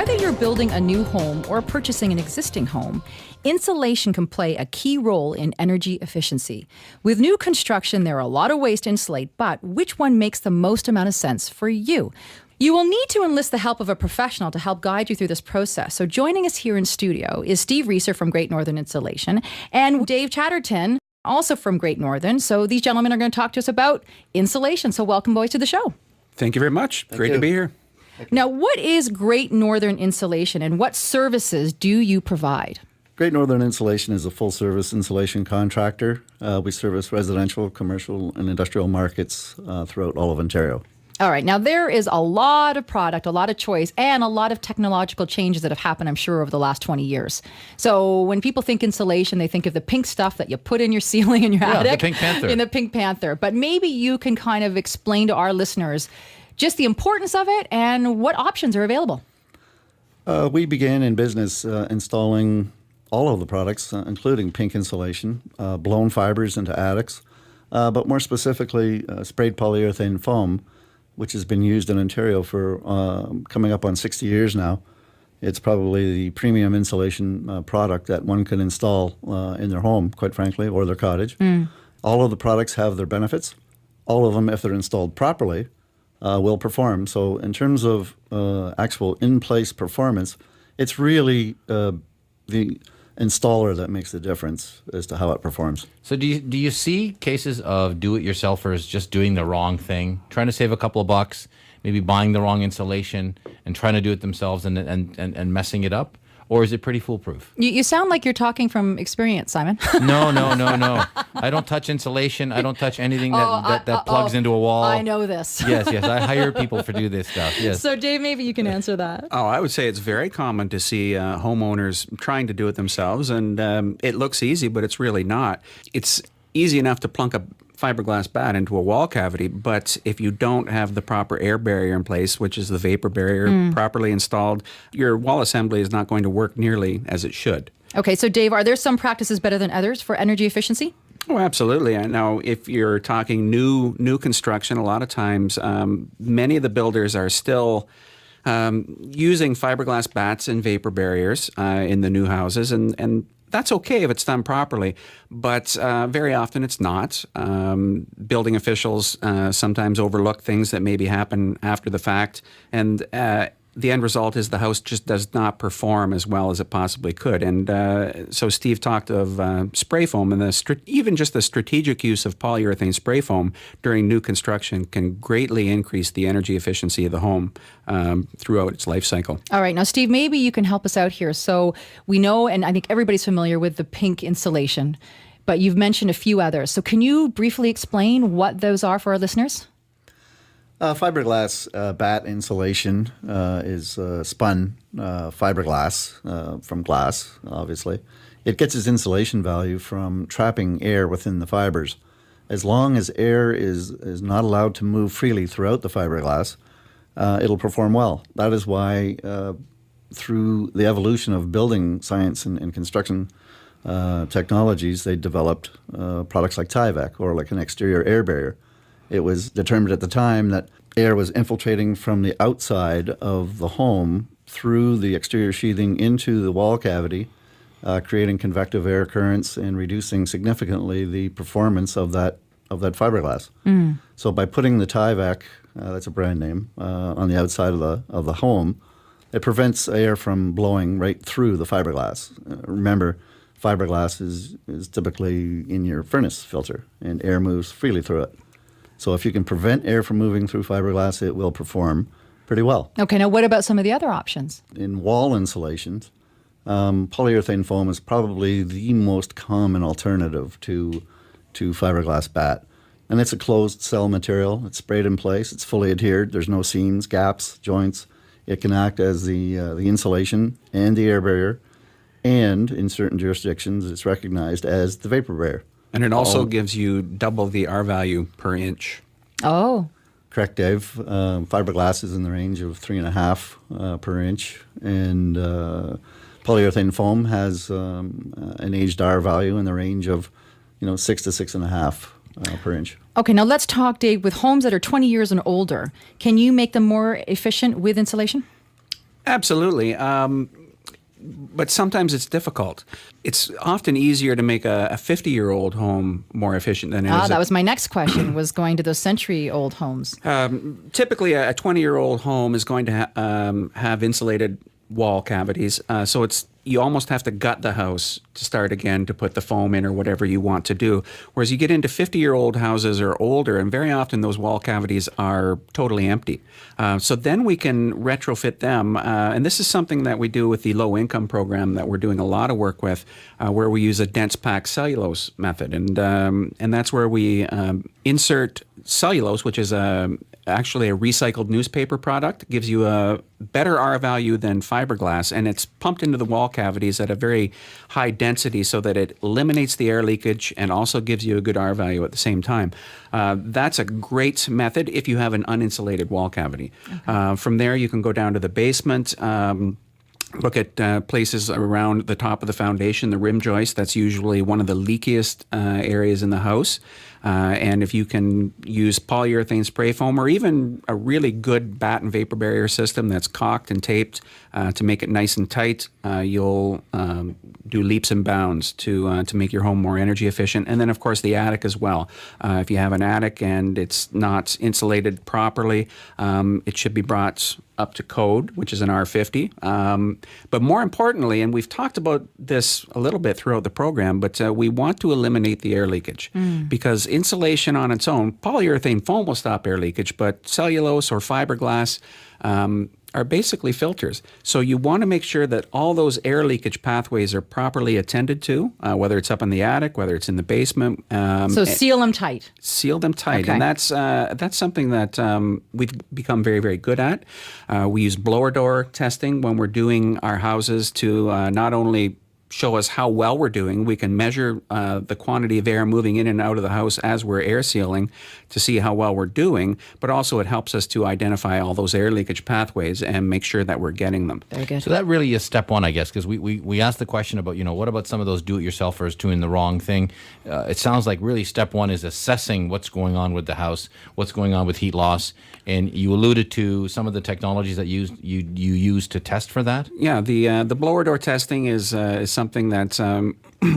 Whether you're building a new home or purchasing an existing home, insulation can play a key role in energy efficiency. With new construction, there are a lot of ways to insulate, but which one makes the most amount of sense for you? You will need to enlist the help of a professional to help guide you through this process. So joining us here in studio is Steve Reesor from Great Northern Insulation and Dave Chatterton, also from Great Northern. So these gentlemen are going to talk to us about insulation. So welcome, boys, to the show. Thank you very much. Great to be here. Now, what is Great Northern Insulation and what services do you provide? Great Northern Insulation is a full-service insulation contractor. We service residential, commercial, and industrial markets throughout all of Ontario. All right. Now, there is a lot of product, a lot of choice, and a lot of technological changes that have happened, I'm sure, over the last 20 years. So when people think insulation, they think of the pink stuff that you put in your ceiling in your attic. The Pink Panther. In the Pink Panther. But maybe you can kind of explain to our listeners just the importance of it and what options are available. We began in business installing all of the products, including pink insulation, blown fibers into attics, but more specifically sprayed polyurethane foam, which has been used in Ontario for coming up on 60 years now. It's probably the premium insulation product that one can install in their home, quite frankly, or their cottage. All of the products have their benefits. All of them, if they're installed properly, will perform. So in terms of actual in-place performance, it's really the installer that makes the difference as to how it performs. So do you see cases of do-it-yourselfers just doing the wrong thing, trying to save a couple of bucks, maybe buying the wrong insulation and trying to do it themselves and messing it up? Or is it pretty foolproof? You sound like you're talking from experience, Simon. No. I don't touch insulation. I don't touch anything that plugs into a wall. I know this. Yes. I hire people to do this stuff. Yes. So, Dave, maybe you can answer that. Oh, I would say it's very common to see homeowners trying to do it themselves, and it looks easy, but it's really not. It's easy enough to plunk a fiberglass bat into a wall cavity, but if you don't have the proper air barrier in place, which is the vapor barrier properly installed, your wall assembly is not going to work nearly as it should. Okay, so Dave, are there some practices better than others for energy efficiency? Oh, absolutely. Now, if you're talking new construction, a lot of times many of the builders are still using fiberglass bats and vapor barriers in the new houses, and that's okay if it's done properly, but very often it's not. Building officials sometimes overlook things that maybe happen after the fact, and the end result is the house just does not perform as well as it possibly could. And so Steve talked of spray foam, and even just the strategic use of polyurethane spray foam during new construction can greatly increase the energy efficiency of the home throughout its life cycle. All right. Now, Steve, maybe you can help us out here. So we know, and I think everybody's familiar with the pink insulation, but you've mentioned a few others. So can you briefly explain what those are for our listeners? Fiberglass bat insulation is spun fiberglass from glass, obviously. It gets its insulation value from trapping air within the fibers. As long as air is not allowed to move freely throughout the fiberglass, it'll perform well. That is why through the evolution of building science and construction technologies, they developed products like Tyvek, or like an exterior air barrier. It was determined at the time that air was infiltrating from the outside of the home through the exterior sheathing into the wall cavity, creating convective air currents and reducing significantly the performance of that fiberglass. So by putting the Tyvek, that's a brand name, on the outside of the home, it prevents air from blowing right through the fiberglass. Remember, fiberglass is typically in your furnace filter, and air moves freely through it. So if you can prevent air from moving through fiberglass, it will perform pretty well. Okay, now what about some of the other options? In wall insulations, polyurethane foam is probably the most common alternative to fiberglass bat. And it's a closed cell material. It's sprayed in place. It's fully adhered. There's no seams, gaps, joints. It can act as the insulation and the air barrier. And in certain jurisdictions, it's recognized as the vapor barrier. And it also gives you double the R value per inch. Oh. Correct, Dave. Fiberglass is in the range of 3.5 per inch. And polyurethane foam has an aged R value in the range of 6 to 6.5 per inch. Okay, now let's talk, Dave, with homes that are 20 years and older. Can you make them more efficient with insulation? Absolutely. But sometimes it's difficult. It's often easier to make a 50-year-old home more efficient than it is. That was my next question, was going to those century-old homes. Typically, a 20-year-old home is going to have insulated wall cavities. So you almost have to gut the house to start again to put the foam in or whatever you want to do. Whereas you get into 50-year-old houses or older, and very often those wall cavities are totally empty. So then we can retrofit them. And this is something that we do with the low-income program that we're doing a lot of work with, where we use a dense pack cellulose method. And that's where we insert cellulose, which is actually a recycled newspaper product. It gives you a better R value than fiberglass, and it's pumped into the wall cavities at a very high density so that it eliminates the air leakage and also gives you a good R value at the same time. That's a great method if you have an uninsulated wall cavity. Okay. From there, you can go down to the basement. Look at places around the top of the foundation, the rim joist. That's usually one of the leakiest areas in the house. And if you can use polyurethane spray foam or even a really good bat and vapor barrier system that's caulked and taped to make it nice and tight, you'll do leaps and bounds to make your home more energy efficient. And then, of course, the attic as well. If you have an attic and it's not insulated properly, it should be brought up to code, which is an R50. But more importantly, and we've talked about this a little bit throughout the program, but we want to eliminate the air leakage because insulation on its own, polyurethane foam will stop air leakage, but cellulose or fiberglass are basically filters. So you want to make sure that all those air leakage pathways are properly attended to, whether it's up in the attic, whether it's in the basement. So seal them tight. Seal them tight. Okay. And that's something that we've become very, very good at. We use blower door testing when we're doing our houses to not only show us how well we're doing. We can measure the quantity of air moving in and out of the house as we're air sealing to see how well we're doing, but also it helps us to identify all those air leakage pathways and make sure that we're getting them. Very good. So that really is step one, I guess, because we asked the question about, what about some of those do-it-yourselfers doing the wrong thing? It sounds like really step one is assessing what's going on with the house, what's going on with heat loss, and you alluded to some of the technologies that you use to test for that? Yeah, the blower door testing is something that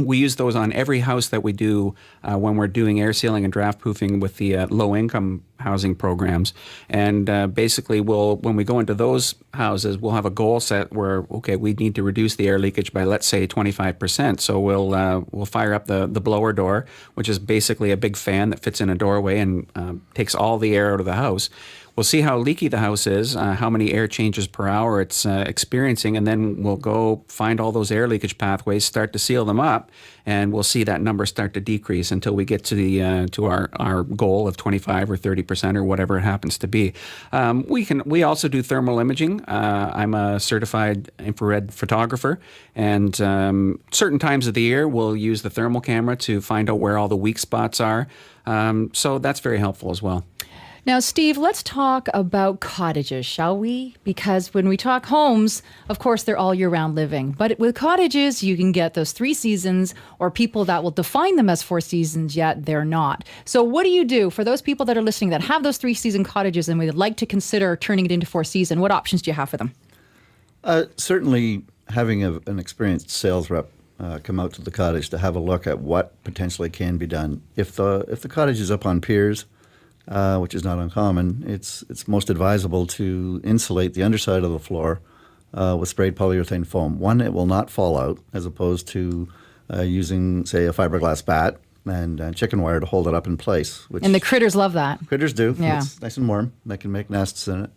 we use those on every house that we do when we're doing air sealing and draft proofing with the low-income housing programs. And basically, when we go into those houses, we'll have a goal set where, okay, we need to reduce the air leakage by, let's say, 25%. So we'll fire up the blower door, which is basically a big fan that fits in a doorway and takes all the air out of the house. We'll see how leaky the house is, how many air changes per hour it's experiencing, and then we'll go find all those air leakage pathways, start to seal them up, and we'll see that number start to decrease until we get to our goal of 25 or 30% or whatever it happens to be. We also do thermal imaging. I'm a certified infrared photographer, and certain times of the year we'll use the thermal camera to find out where all the weak spots are. So that's very helpful as well. Now, Steve, let's talk about cottages, shall we? Because when we talk homes, of course, they're all year-round living. But with cottages, you can get those 3 seasons, or people that will define them as 4 seasons, yet they're not. So what do you do for those people that are listening that have those 3-season cottages and would like to consider turning it into 4-season? What options do you have for them? Certainly having an experienced sales rep come out to the cottage to have a look at what potentially can be done. If the cottage is up on piers, which is not uncommon, it's most advisable to insulate the underside of the floor with sprayed polyurethane foam. One, it will not fall out, as opposed to using, say, a fiberglass bat and chicken wire to hold it up in place. And the critters love that. Critters do. Yeah. It's nice and warm. They can make nests in it.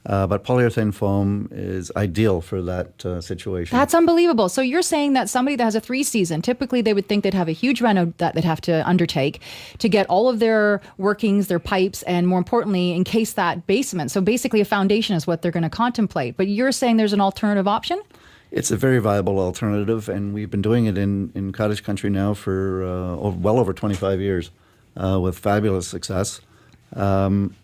But polyurethane foam is ideal for that situation. That's unbelievable. So you're saying that somebody that has a 3-season, typically they would think they'd have a huge reno that they'd have to undertake to get all of their workings, their pipes, and more importantly, encase that basement. So basically a foundation is what they're going to contemplate. But you're saying there's an alternative option? It's a very viable alternative, and we've been doing it in cottage country now for well over 25 years with fabulous success.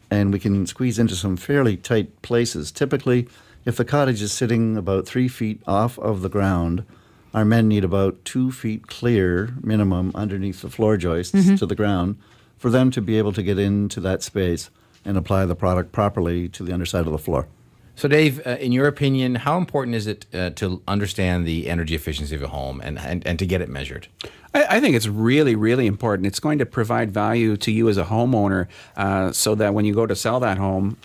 And we can squeeze into some fairly tight places. Typically, if the cottage is sitting about 3 feet off of the ground, our men need about 2 feet clear minimum underneath the floor joists to the ground for them to be able to get into that space and apply the product properly to the underside of the floor. So, Dave, in your opinion, how important is it to understand the energy efficiency of a home and to get it measured? I think it's really, really important. It's going to provide value to you as a homeowner so that when you go to sell that home,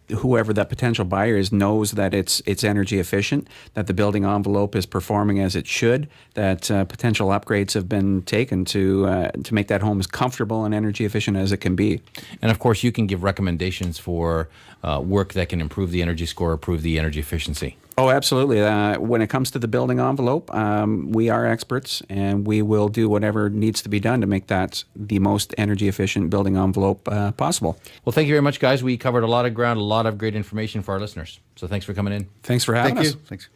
whoever that potential buyer is knows that it's energy efficient, that the building envelope is performing as it should, that potential upgrades have been taken to make that home as comfortable and energy efficient as it can be. And of course, you can give recommendations for work that can improve the energy score, improve the energy efficiency. Oh, absolutely. When it comes to the building envelope, we are experts, and we will do whatever needs to be done to make that the most energy efficient building envelope possible. Well, thank you very much, guys. We covered a lot of ground, a lot of great information for our listeners. So thanks for coming in. Thanks for having us. Thank you. Thanks.